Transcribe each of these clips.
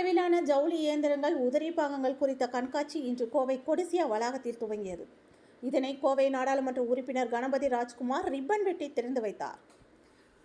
அளவிலான ஜவுளி இயந்திரங்கள், உதிரி பாகங்கள் குறித்த கண்காட்சி இன்று கோவை கொடிசியா வளாகத்தில் துவங்கியது. இதனை கோவை நாடாளுமன்ற உறுப்பினர் கணபதி ராஜ்குமார் ரிப்பன் வெட்டி திறந்து வைத்தார்.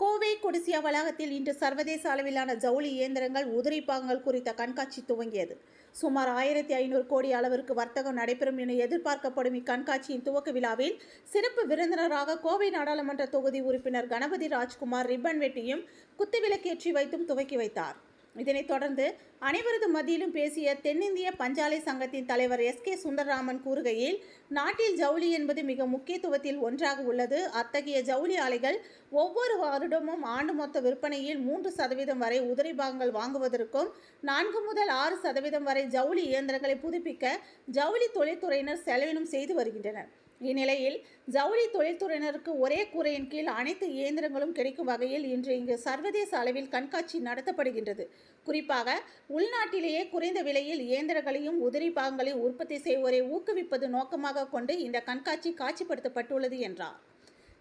கோவை கொடிசியா வளாகத்தில் இன்று சர்வதேச அளவிலான ஜவுளி இயந்திரங்கள், உதிரி பாகங்கள் குறித்த கண்காட்சி துவங்கியது. சுமார் 1500 கோடி அளவிற்கு வர்த்தகம் நடைபெறும் என எதிர்பார்க்கப்படும் இக்கண்காட்சியின் துவக்க விழாவில் சிறப்பு விருந்தினராக கோவை நாடாளுமன்ற தொகுதி உறுப்பினர் கணபதி ராஜ்குமார் ரிப்பன் வெட்டியும் குத்துவிளக்கேற்றி வைத்தும் துவக்கி வைத்தார். இதனைத் தொடர்ந்து அனைவரது மத்தியிலும் பேசிய தென்னிந்திய பஞ்சாலை சங்கத்தின் தலைவர் S.K. சுந்தரராமன் கூறுகையில், நாட்டில் ஜவுளி என்பது மிக முக்கியத்துவத்தில் ஒன்றாக உள்ளது. அத்தகைய ஜவுளி ஆலைகள் ஒவ்வொரு வருடமும் ஆண்டு மொத்த விற்பனையில் 3% வரை உதிரி பாகங்கள் வாங்குவதற்கும் 4 முதல் 6% வரை ஜவுளி இயந்திரங்களை புதுப்பிக்க ஜவுளி தொழில்துறையினர் செலவினம் செய்து வருகின்றனர். இந்நிலையில் ஜவுளி தொழில்துறையினருக்கு ஒரே கூரையின் கீழ் அனைத்து இயந்திரங்களும் கிடைக்கும் வகையில் இன்று இங்கு சர்வதேச அளவில் கண்காட்சி நடத்தப்படுகின்றது. குறிப்பாக உள்நாட்டிலேயே குறைந்த விலையில் இயந்திரங்களையும் உதிரி பாகங்களையும் உற்பத்தி செய்வோரை ஊக்குவிப்பது நோக்கமாக கொண்டு இந்த கண்காட்சி காட்சிப்படுத்தப்பட்டுள்ளது என்றார்.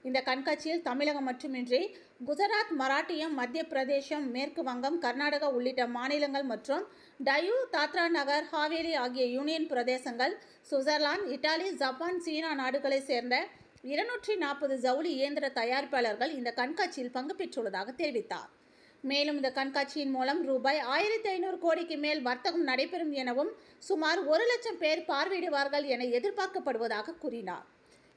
இந்த கண்காட்சியில் தமிழகம் மட்டுமின்றி குஜராத், மராட்டியம், மத்திய பிரதேசம், மேற்கு வங்கம், கர்நாடகா உள்ளிட்ட மாநிலங்கள் மற்றும் டயூ, தாத்ரா நகர் ஹாவேலி ஆகிய யூனியன் பிரதேசங்கள், சுவிட்சர்லாந்து, இத்தாலி, ஜப்பான், சீனா நாடுகளை சேர்ந்த 240 ஜவுளி இயந்திர தயாரிப்பாளர்கள் இந்த கண்காட்சியில் பங்கு பெற்றுள்ளதாக தெரிவித்தார். மேலும் இந்த கண்காட்சியின் மூலம் ரூபாய் 1500 கோடிக்கு மேல் வர்த்தகம் நடைபெறும் எனவும் சுமார் 1 லட்சம் பேர் பார்வையிடுவார்கள் என எதிர்பார்க்கப்படுவதாக கூறினார்.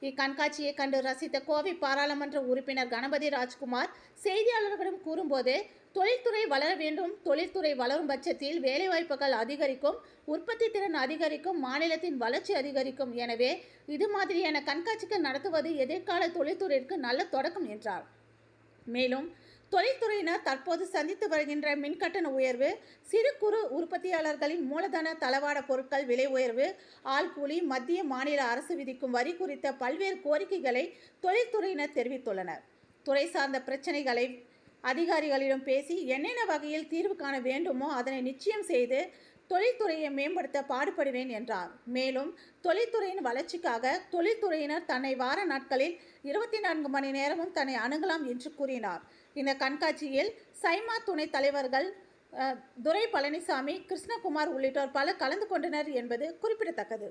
இக்கண்காட்சியை கண்டு ரசித்த கோவை பாராளுமன்ற உறுப்பினர் கணபதி ராஜ்குமார் செய்தியாளர்களிடம் கூறும்போது, தொழில்துறை வளர வேண்டும். தொழில்துறை வளரும் பட்சத்தில் வேலைவாய்ப்புகள் அதிகரிக்கும், உற்பத்தி திறன் அதிகரிக்கும், மாநிலத்தின் வளர்ச்சி அதிகரிக்கும். எனவே இது மாதிரியான கண்காட்சிகள் நடத்துவது எதிர்கால தொழில்துறைக்கு நல்ல தொடக்கம் என்றார். மேலும் தொழில்துறையினர் தற்போது சந்தித்து வருகின்ற மின்கட்டண உயர்வு, சிறு குறு உற்பத்தியாளர்களின் மூலதன தளவாட பொருட்கள் விலை உயர்வு, ஆள்கூலி, மத்திய மாநில அரசு விதிக்கும் வரி குறித்த பல்வேறு கோரிக்கைகளை தொழில்துறையினர் தெரிவித்துள்ளனர். துறை சார்ந்த பிரச்சனைகளை அதிகாரிகளிடம் பேசி என்னென்ன வகையில் தீர்வு காண வேண்டுமோ அதனை நிச்சயம் செய்து தொழில்துறையை மேம்படுத்த பாடுபடுவேன் என்றார். மேலும் தொழில்துறையின் வளர்ச்சிக்காக தொழில்துறையினர் தன்னை வார நாட்களில் 24 மணி நேரமும் தன்னை அணுகலாம் என்று கூறினார். இந்த கண்காட்சியில் சைமா துணை தலைவர்கள் துரை பழனிசாமி, கிருஷ்ணகுமார் உள்ளிட்டோர் பலர் கலந்து கொண்டனர் என்பது குறிப்பிடத்தக்கது.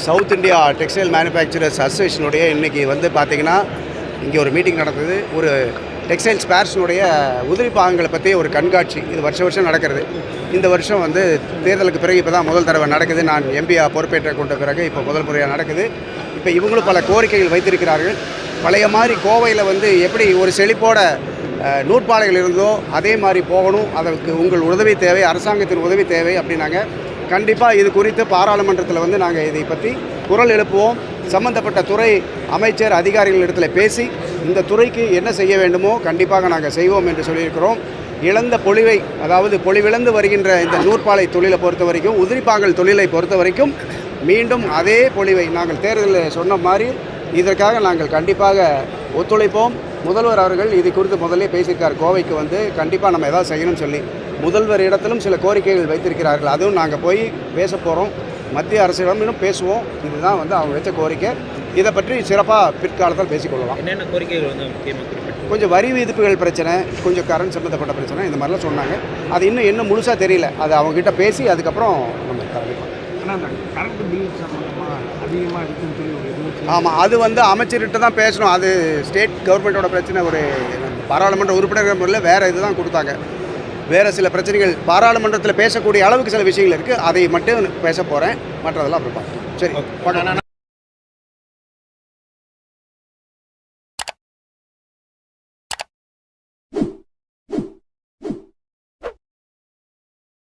சவுத் இந்தியா டெக்ஸ்டைல் மேனுஃபேக்சரர்ஸ் அசோசியேஷனுடைய இன்றைக்கி பார்த்தீங்கன்னா இங்கே ஒரு மீட்டிங் நடந்தது. ஒரு டெக்ஸ்டைல் ஸ்பேர்ஸினுடைய உதிரி பாகங்களை பற்றி ஒரு கண்காட்சி இது வருஷம் நடக்கிறது. இந்த வருஷம் தேர்தலுக்கு பிறகு இப்போ தான் முதல் தடவை நடக்குது. நான் எம்பியாக பொறுப்பேற்ற கொண்ட பிறகு இப்போ முதல் முறையாக நடக்குது. இப்போ இவங்களும் பல கோரிக்கைகள் வைத்திருக்கிறார்கள். பழைய மாதிரி கோவையில் எப்படி ஒரு செழிப்போட நூற்பாலைகள் இருந்தோ அதே மாதிரி போகணும். அதற்கு உங்கள் உதவி தேவை, அரசாங்கத்தின் உதவி தேவை அப்படின்னாங்க. கண்டிப்பாக இது குறித்து பாராளுமன்றத்தில் நாங்கள் இதை பற்றி குரல் எழுப்புவோம். சம்பந்தப்பட்ட துறை அமைச்சர் அதிகாரிகளிடத்தில் பேசி இந்த துறைக்கு என்ன செய்ய வேண்டுமோ கண்டிப்பாக நாங்கள் செய்வோம் என்று சொல்லியிருக்கிறோம். இழந்த பொலிவை, அதாவது பொலிவிழந்து வருகின்ற இந்த நூற்பாலை தொழிலை பொறுத்த வரைக்கும், உதிரிப்பாகல் தொழிலை பொறுத்த வரைக்கும் மீண்டும் அதே பொலிவை நாங்கள் தேர்தலில் சொன்ன மாதிரி இதற்காக நாங்கள் கண்டிப்பாக ஒத்துழைப்போம். முதல்வர் அவர்கள் இது குறித்து முதலே பேசியிருக்கார். கோவைக்கு கண்டிப்பாக நம்ம எதாவது செய்யணும்னு சொல்லி முதல்வர் இடத்திலும் சில கோரிக்கைகள் வைத்திருக்கிறார்கள். அதுவும் நாங்கள் போய் பேச போகிறோம். மத்திய அரசிடம் இன்னும் பேசுவோம். இதுதான் அவங்க வச்ச கோரிக்கை. இதை பற்றி சிறப்பாக பிற்காலத்தில் பேசிக்கொள்ளலாம். என்னென்ன கோரிக்கைகள் முக்கியமாக குறிப்பிட்டு கொஞ்சம் வரி விதிப்புகள் பிரச்சனை, கொஞ்சம் கரண்ட் சம்மந்தப்பட்ட பிரச்சனை, இந்த மாதிரிலாம் சொன்னாங்க. அது இன்னும் முழுசாக தெரியல. அது அவங்ககிட்ட பேசி அதுக்கப்புறம் நம்ம கலந்துக்கலாம். ஆனால் கரண்ட் பில் சம்மந்தமாக அதிகமாக இருக்குன்னு சொல்லி ஆமாம், அது அமைச்சர்கிட்ட தான் பேசணும். அது ஸ்டேட் கவர்மெண்ட்டோட பிரச்சனை. ஒரு பாராளுமன்ற உறுப்பினர்கள் முறையில் வேறு இதுதான் கொடுத்தாங்க. வேறு சில பிரச்சனைகள் பாராளுமன்றத்தில் பேசக்கூடிய அளவுக்கு சில விஷயங்கள் இருக்குது. அதை மட்டும் பேச போகிறேன். மற்றதெல்லாம் அப்புறம் பார்க்கலாம். சரி.